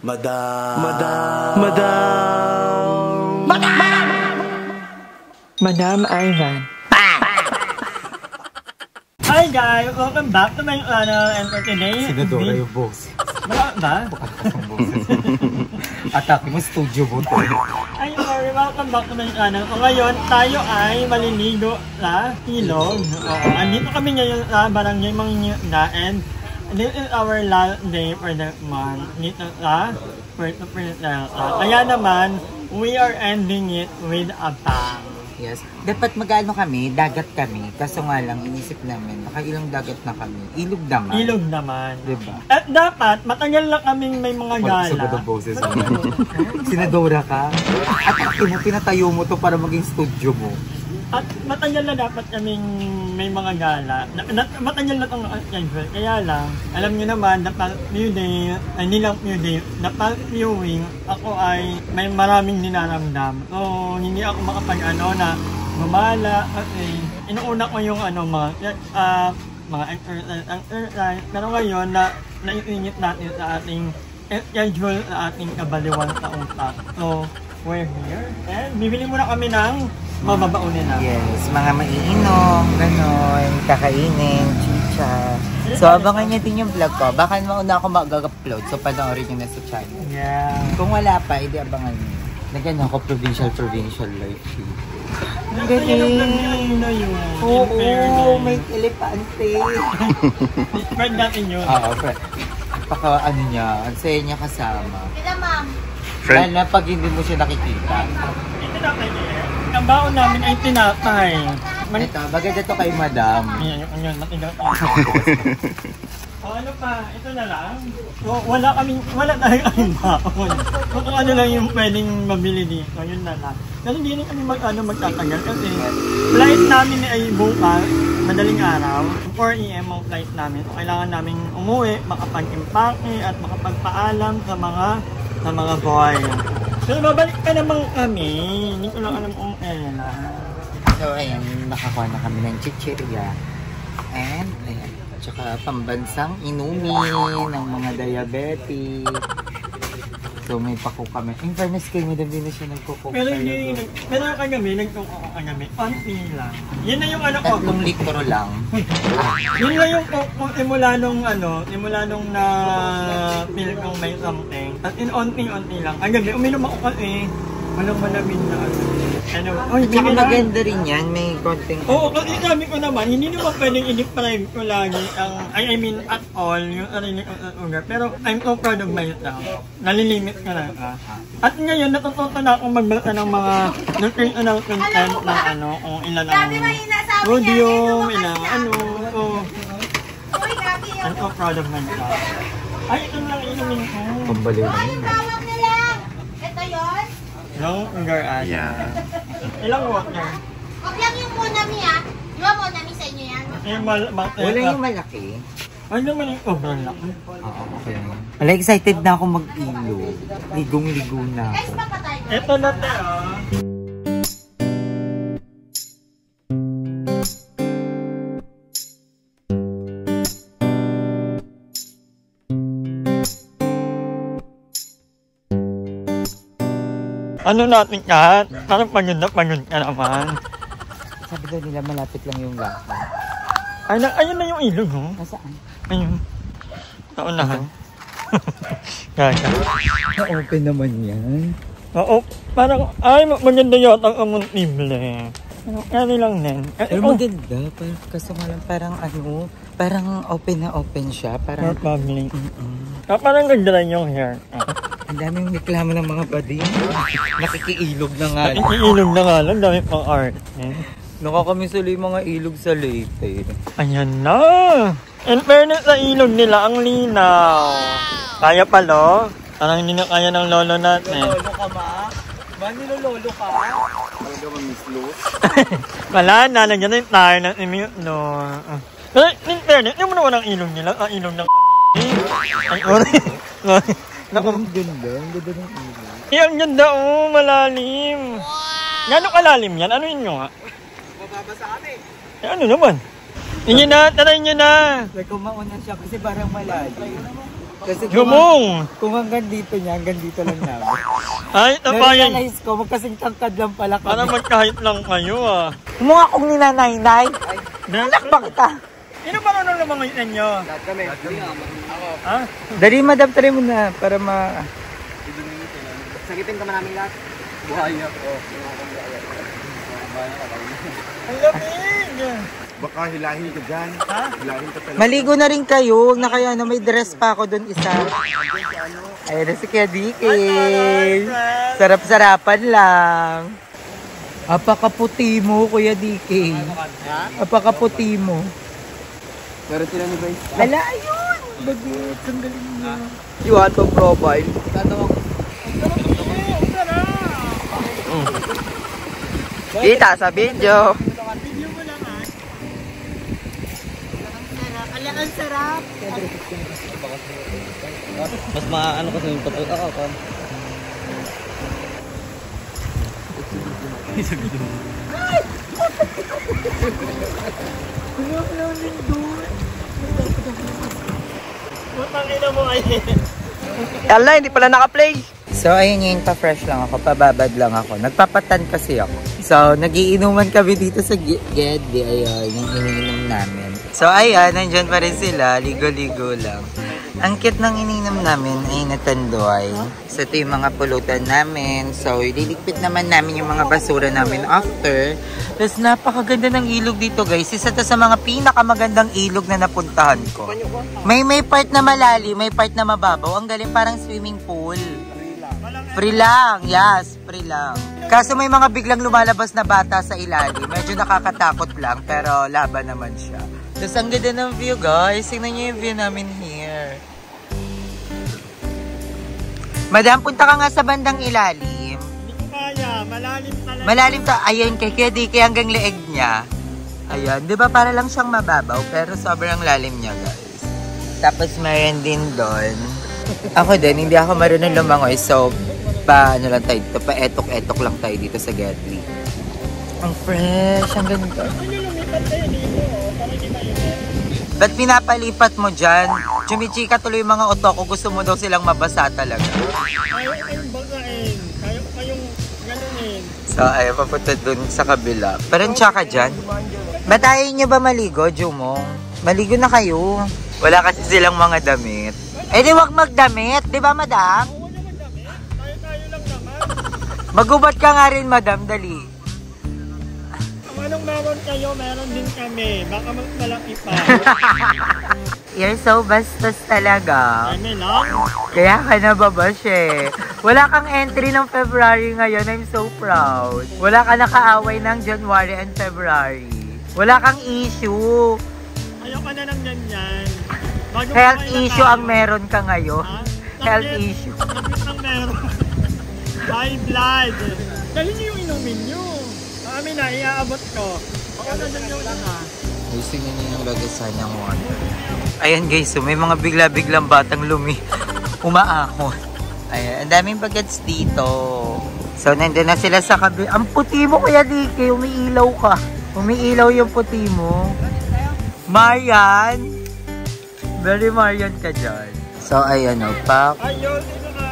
Madam Ivan. Hi guys! Welcome back to my channel and for today... Sinadora yung boss. Wala ba? Atake mo studio mo to. Ay, sorry. Welcome back to my channel. So ngayon, tayo ay maliligo sa ilog. Oo, andito kami ngayon sa Barangay Mangingisda and this is our last day for the month. Dito sa Puerto Princesa. Kaya naman, we are ending it with a bang. Yes. Dapat mag-ano kami, dagat kami. Kaso nga lang, inisip namin, nakailang dagat na kami. Ilog naman. Ilog naman. Diba? At dapat, matagal na kaming may mga gala. Sabad ang boses mo. Sinadora ka? At pinatayo mo to para maging studio mo. At matagal na dapat kaming may mga gala. Matagal na itong schedule. Kaya lang, alam niyo naman, the past few days, hindi lang few days, the past few weeks, ako ay may maraming dinaramdam. So, hindi ako makapag-ano na gumala kasi inuuna ko yung mga exercise. Pero ngayon, naiingit natin sa ating schedule, sa ating kabaliwan sa utak. So, we're here. And bibili muna kami ng mababaunin na. Yes, mga maiinom, gano'n, kakainin, chicha. So, abangan niyo din yung vlog ko. Baka mauna ako mag-upload, so panoorin niyo na sa channel. Yeah. Kung wala pa, edi abangan niyo. Nagyan ako provincial life sheet. Ang galing! Oo, may elepante. Friend natin yun. Oo, friend. Paka ano niya, ang saya niya kasama. Kila ma'am. Friend? Lalo pag hindi mo siya nakikita. Ito na kayo. Ang baon namin ay tinapay. Ito, bagay dito kay madam. Ayan, matigaw. O ano pa, ito na lang. So, wala tayong baon. So, kung ano lang yung pwedeng mabili dito, yun na lang. Kasi hindi rin kami magtatagal kasi flight namin ay bukas, madaling araw. 4 AM ang flight namin. So, kailangan namin umuwi, makapag-impake at makapagpaalam sa mga boy. So, babalik ka naman kami. Hindi ko lang alam kung kailan. So, ayan, nakakuha na kami ng chichirya. And, ayan, tsaka pambansang inumin ng mga diabetic. So, may pako kami. In fairness kayo, madam din na siya nagkukok. Pero hindi, kagabi, nagkukok kagabi. Konti lang. Yun na yung ano ko. 3 litro lang. Yun na yung kung simula nung na feel kong may something. At in onting-onti lang. Kagabi, uminom ako kasi walang malamig na ano. Tsaka maganda rin yan, may konting... Oo, kasi sabi ko naman, hindi naman pwedeng i-deprive ko lagi I mean at all, yung sarili ko sa sugar. Pero I'm so proud of myself. Nalilimit ka lang ka. At ngayon, natututo na akong magbasa ng mga nutritional content ng kung ilan ang sodium, ilang so, I'm so proud of myself. Ay, ito lang inumin ko. Pambaliw na yun. Ito yun? Ilang sugar ilang water? Huwag lang yung Monami ah. Di ba Monami sa inyo yan? Wala yung malaki. Ay naman yung sobrang laki. Oo, okay. Wala, excited na ako mag-ilo. Ligong-ligo na ako. Ito na tayo. Ano natin ka? Parang pagod ka naman. Sabi daw nila malapit lang yung lakad. Ayun na yung ilog, oh. Nasaan? Ayun. Naunahan. Gaya. Na-open naman yan. Oo. Parang, maganda yata ang muntible. Ano lang din. Pero maganda. Kaso nga lang parang open na open siya. Parang public. Parang ganda rin yung hair. Ang daming reklamo ng mga bading. Nakikiilog na nga. Nakikiilog na nga lang. Dami pang art. Nakakamisuli yung mga ilog sa Leyte. Ayan na. In fairness sa ilog nila, ang linaw. Kaya pala. Parang hindi na kaya ng lolo natin. Lolo ka ma? Ba, nilololo ka? Lolo ka, Miss Luz? Wala na. Nandiyan na yung tire ng immune. No. Pero in fairness, hindi mo naman ang ilog nila. Ang ilog ng ay, sorry. Ang ganda. Ang ganda ng ilog. Ang ganda, malalim. Gano'ng kalalim yan? Ano yun nyo nga? Mababasa kami. Ano naman? Inyo na, tarayin nyo na. Like, kumauna siya kasi parang malalim. Kasi Jumong! kung hanggang dito niya, hanggang dito lang namin. Ay, tapayan. Na-realize ko, magkasing tangkad lang pala Para kami. magkahit lang kayo ah. Kumuha akong ninanay-nay. Nakpak kita. Sino ba nung mga ninyo? Lahat kami. Ako. Ha? Dali, madam, try mo na para Sagitin ka man namin lahat. Buhay ako. Ang lamig! Baka hilahin ka dyan. Ha? Hilahin ka talaga. Maligo na rin kayo. Na kaya na may dress pa ako doon isa. Ayun na si Kuya DK. Sarap-sarapan lang. Apakaputi mo, Kuya DK. Apakaputi mo. Pero sila ni Bryce. Ala, ayun! Bagit, ang galing niya. You want to profile? Kita sa video. Ala, ang sarap. Mas maano kasi yung patay. Ako. Putang ina mo ay. Ala, hindi pala naka-play. So, ayun yun, pa-fresh lang ako, pababad lang ako. Nagpapatan kasi ako. So, nagiinuman kami dito sa Gedli. Ayun, yung iniinom namin. So, ayan, nandyan pa rin sila. Ligo-ligo lang. Ang cute ng iniinom namin ay natanduay. So, ito yung mga pulutan namin. So, ililigpit naman namin yung mga basura namin after. Tapos, napakaganda ng ilog dito, guys. Isa to sa mga pinakamagandang ilog na napuntahan ko. May part na malalim, may part na mababaw. Ang galing, parang swimming pool. Free lang, yes, free lang. Kaso may mga biglang lumalabas na bata sa ilalim. Medyo nakakatakot lang, pero laban naman siya. Tapos ang ganda ng view, guys. Tingnan niyo yung view namin here. Madam, punta ka nga sa bandang ilalim. Hindi ko kaya, malalim talaga. Malalim to. Ayun, kaya hanggang leeg niya. Ayun, di ba para lang siyang mababaw, pero sobrang lalim niya, guys. Tapos mayroon din doon. Ako din, hindi ako marunong lumangoy, so ano lang tayo dito, pa-etok-etok lang tayo dito sa Gedli. Ang fresh, ang ganda. Hindi lumipat kayo dito, para hindi mainit. Ba't pinapalipat mo dyan? Chumichika tuloy yung mga oto ko, gusto mo daw silang mabasa talaga. Ayaw kayong bagain, ayaw kayong ganunin. So, ayaw papunta dun sa kabila. Parang tsaka dyan. Ba't ayaw nyo ba maligo, Jumong? Maligo na kayo. Wala kasi silang mga damit. Eh di wag magdamit, di ba madam? Huwag naman damit, tayo lang naman. Magubad ka nga rin madam, dali. Kung anong meron kayo, meron din kami. Baka mas malaki pa. You're so bastos talaga. Kami lang. Kaya ka nababash eh. Wala kang entry ng February ngayon, I'm so proud. Wala ka nakaaway ng January and February. Wala kang issue. Ayaw ka na ng ganyan. Bago Health kumain na issue tayo. ang meron ka ngayon. Ha? Health Sakit. issue. Sakit ang meron. High blood. Dali niyo yung inumin niyo. Kami na, iaabot ko. Baka na dyan yung isa. Gusto niyo yung lagasan ng water. Ayan guys, so may mga bigla-biglang batang umaahon. Ayan, ang daming bagets dito. So, nandun na sila sa kabila. Ang puti mo Kuya Diki, umiilaw ka. Umiilaw yung puti mo. Marian! Very Marian ka dyan. So, ayan o, pak. Ayun, dito ka.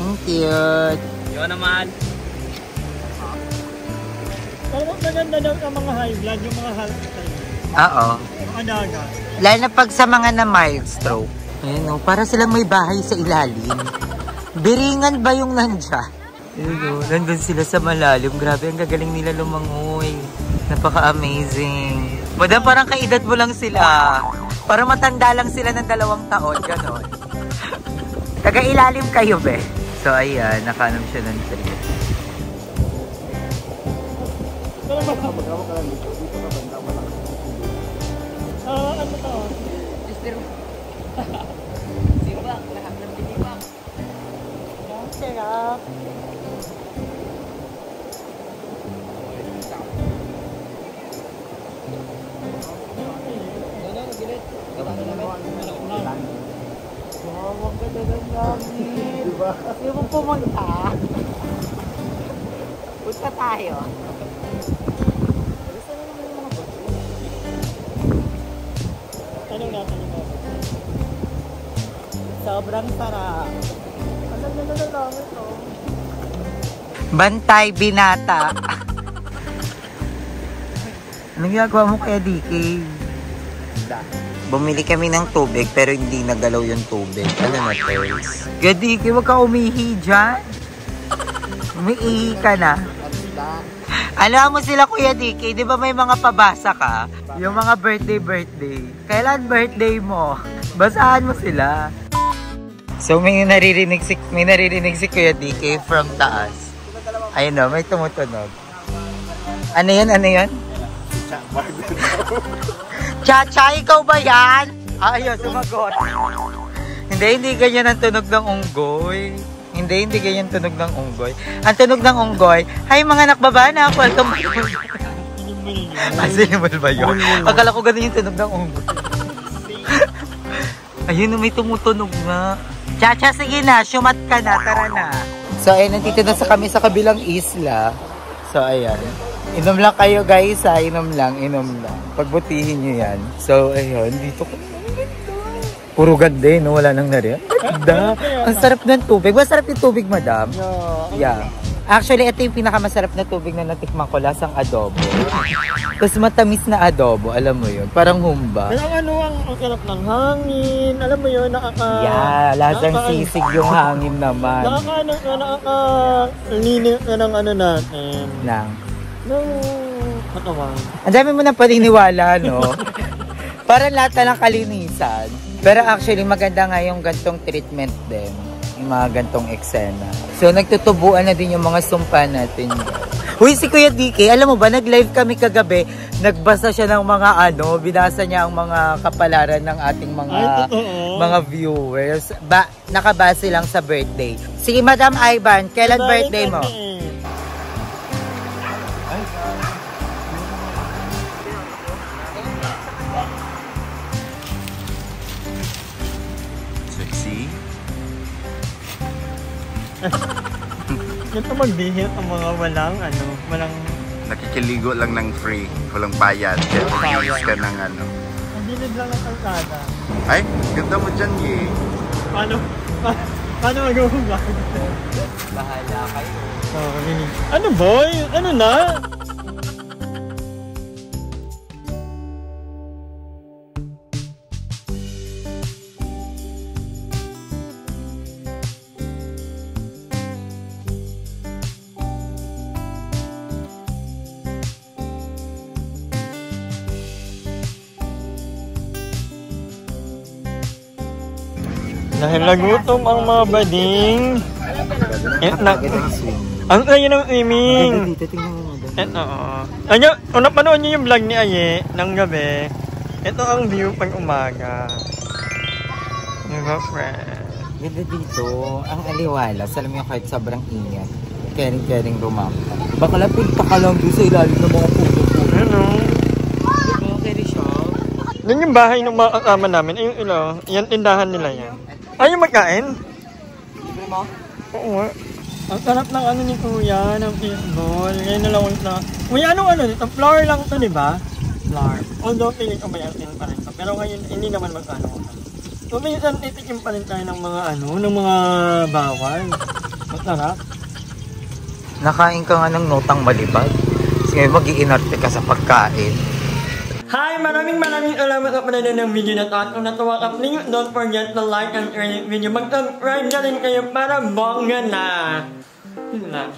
Ang cute. Yun naman. Pero maganda daw sa mga high blood, yung mga health tayo. Oo. Mga dagat. Lalo na pag sa mga na mild stroke. Ayan o, para silang may bahay sa ilalim. Biringan ba yung nandyan? Ayan o, nandun sila sa malalim. Grabe, ang gagaling nila lumangoy. Napaka-amazing. Madam, parang kaedad mo lang sila. Parang matanda lang sila ng 2 taon. Ganon. Taga-ilalim kayo, be. So, ayan, nakanom siya ng tree. Ano to? Sarap. Wow, ang ganda ng langit. Kasi mo pumunta. Punta tayo. Tanong natin yung mga. Sobrang sarap. Alam na lang ito. Bantay, binata. Anong ginagawa mo kaya, DK? Bumili kami ng tubig pero hindi nagalaw yung tubig. Ano na, Terz? Kaya, DK, huwag ka umihi dyan. Umiihi ka na. Alam mo sila, Kuya DK, di ba may mga pabasa ka? Yung mga birthday. Kailan birthday mo? Basahan mo sila. So may naririnig si Kuya DK from taas. Ayun o, may tumutunog. Ano yan? Chacha, ikaw ba yan? Ayun, sumagot. Hindi ganyan ang tunog ng unggoy. Hindi ganyan tunog ng unggoy. Ang tunog ng unggoy, hi mga nakbabana, welcome back. Sinimul ba yun? Akala ko ganun yung tunog ng unggoy. Ayun, may tumutunog nga. Chacha, sige na, syumat ka na, tara na. So, ayun, nandito na kami sa kabilang isla. So, ayan. Inom lang kayo, guys, ha? Inom lang. Pagbutihin nyo yan. So, ayun, dito ko. Puro ganda, no? Wala nang nariyan. Ganda. Ang sarap ng tubig. Masarap yung tubig, madam? Yeah. Actually, ito yung pinakamasarap na tubig na natikman ko, lasang adobo. Tapos matamis na adobo, alam mo yun. Parang humba. Kaya ang sarap ng hangin. Alam mo yun, Yeah, lasang sisig yung hangin naman. Nakakalinis na ng ano natin. Ng katawan. Ang dami mo na paniniwala, no? Parang lahat na lang kalinisan. Pero actually, maganda nga yung gantong treatment din. Yung mga gantong eksena. So, nagtutubuan na din yung mga sumpa natin. Uy, si Kuya DK, alam mo ba, nag-live kami kagabi, nagbasa siya ng mga binasa niya ang mga kapalaran ng ating mga viewers. Nakabase lang sa birthday. Sige, Madam Ivan, kailan birthday mo? Ito magbihit ang mga walang nakikiligo lang ng free, walang bayad. Kaya mag-use ka ng Ang bilid lang ng kalsada. Ay, ganda mo dyan, ye. Paano mag-uhugas? Bahala kayo. Ano boy? Ano na? Dahil nagutom ang mga bading. Ang kayo ng iming. Napanood niyo yung vlog ni Aye ng gabi. Ito ang view pag umaga. Diba, friend? Ganda dito. Ang aliwalas. Alam mo kahit sobrang ingat. Kering rumampa. Baka lapinta ka lang doon sa ilalim ng mga puto-puto. Ano? Keri siya. Doon yung bahay ng mga kasama namin. Ayun, yan tindahan nila yan. Ayaw magkain? Libre mo? Oo nga. Ang sarap ng ni Kuya, ng fishball. Ngayon na lang ulit na. Kuya, anong nito? Flour lang ito, di ba? Flour. Although, piling ko may asin pa rin ito. Pero ngayon, hindi naman magkano. So, minsan titikim pa rin tayo ng mga ng mga bawal. Masarap. Nakain ka nga ng notang malibag. Kasi mag-iinarte ka sa pagkain. Hi! Maraming salamat sa panonood ng video na ito. At kung natuwa ka, please don't forget to like and share this video. Mag-subscribe na rin kayo para bongga na. Yun na.